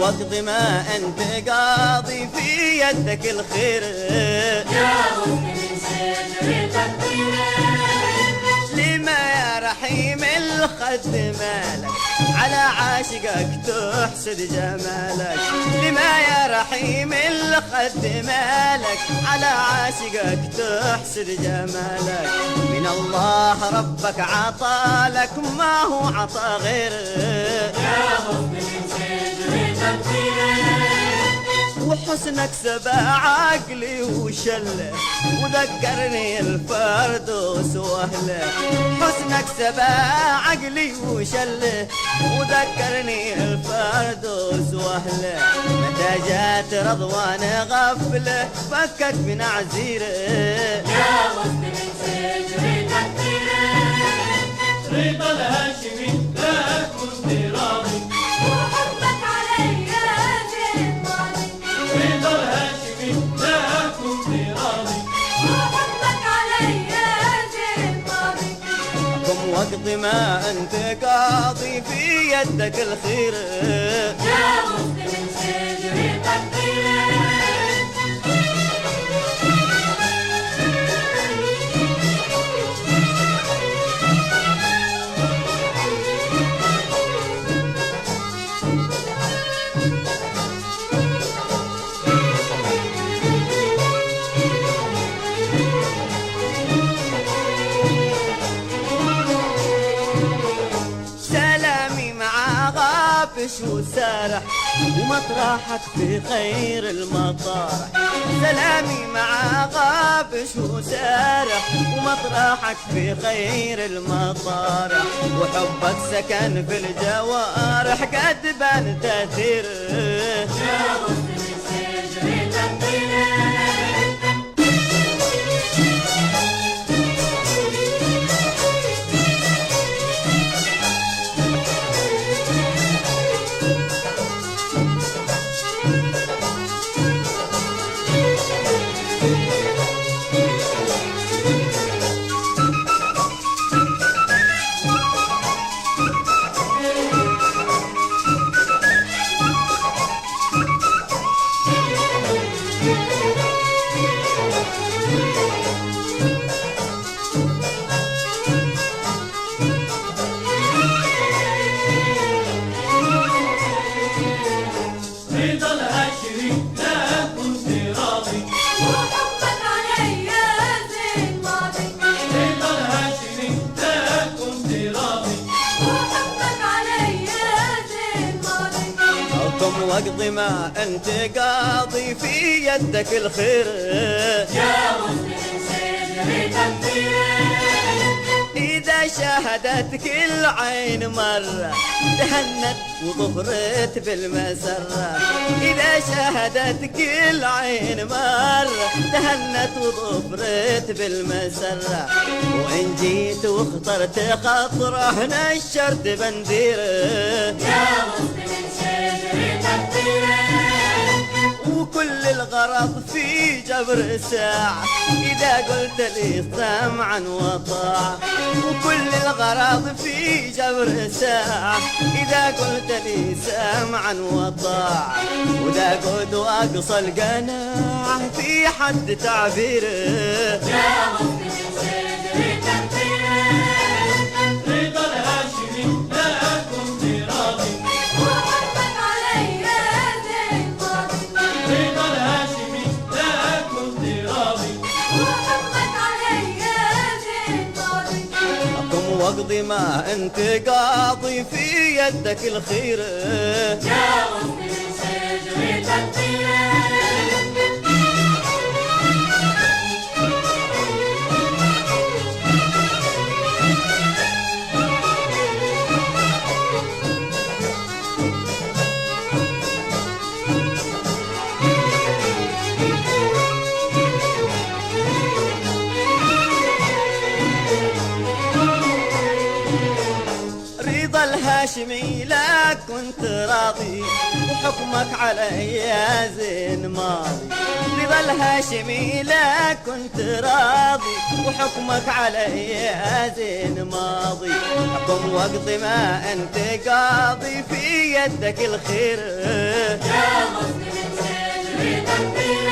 واقضي ما انت قاضي في يدك الخير. يا غصن من شجرة الطير لما يا رحيم الخد مالك على عاشقك تحسد جمالك. لما يا رحيم الخد مالك على عاشقك تحسد جمالك. من الله ربك عطالك ما هو عطا غيره. يا غصن من شجرة الطير وحسنك سبع عقلي وشله وذكرني الفردوس واهله. حسنك سبع عقلي وشله وذكرني الفردوس واهله. متى جات رضوان غفله فكك من عزيره. يا غصن من شجرة الطير رضا الهاشمي لا كنت راضي وحبك علي زين ماضي. رضا الهاشمي لا كنت راضي وحبك علي زين ماضي. قم واقضي ما انت قاضي في يدك الخير. يا غصن من شجرة الطير سلامي مع غابش وسارح ومطرحك في خير المطارح. سلامي مع غابش وسارح ومطرحك في خير المطارح. وحبك سكن في الجوارح قد بان تاثيره. يا غصن من شجرة الطير رضا الهاشمي لا كنت راضي وحبك علي زين ماضي. رضا الهاشمي لا كنت راضي وحبك علي زين ماضي. قم واقضي ما انت قاضي في يدك الخير. يا غصن من شجرة الطير إذا شاهدتك العين مرة تهنت وظفرت بالمسرة. إذا شاهدتك العين مرة تهنت وظفرت بالمسرة. وإن جيت واخترت خطرة نشرت بنديره. يا غصن من شجرة الطير وكل الغرض في جبر ساعة إذا قلت لي سمعا وطاعة. وكل الغرض في جبر ساعة إذا قلت لي سمعا وطاعة. وذا قد وأقصى القناعة في حد تعبيره. يا غصن من شجرة الطير رضا الهاشمي لا كنت راضي وحبك علي زين ماضي. رضا الهاشمي لا كنت راضي وحبك علي زين ماضي. قم واقضي ما انت قاضي في يدك الخير. يا غصن من شجرة الطير رضا الهاشمي لا كنت راضي وحكمك علي يا زين ماضي. طيب الهاشمي لا كنت راضي وحكمك علي يا زين ماضي. حكم وقت ما انت قاضي في يدك الخير يا مسلم شجرة الخير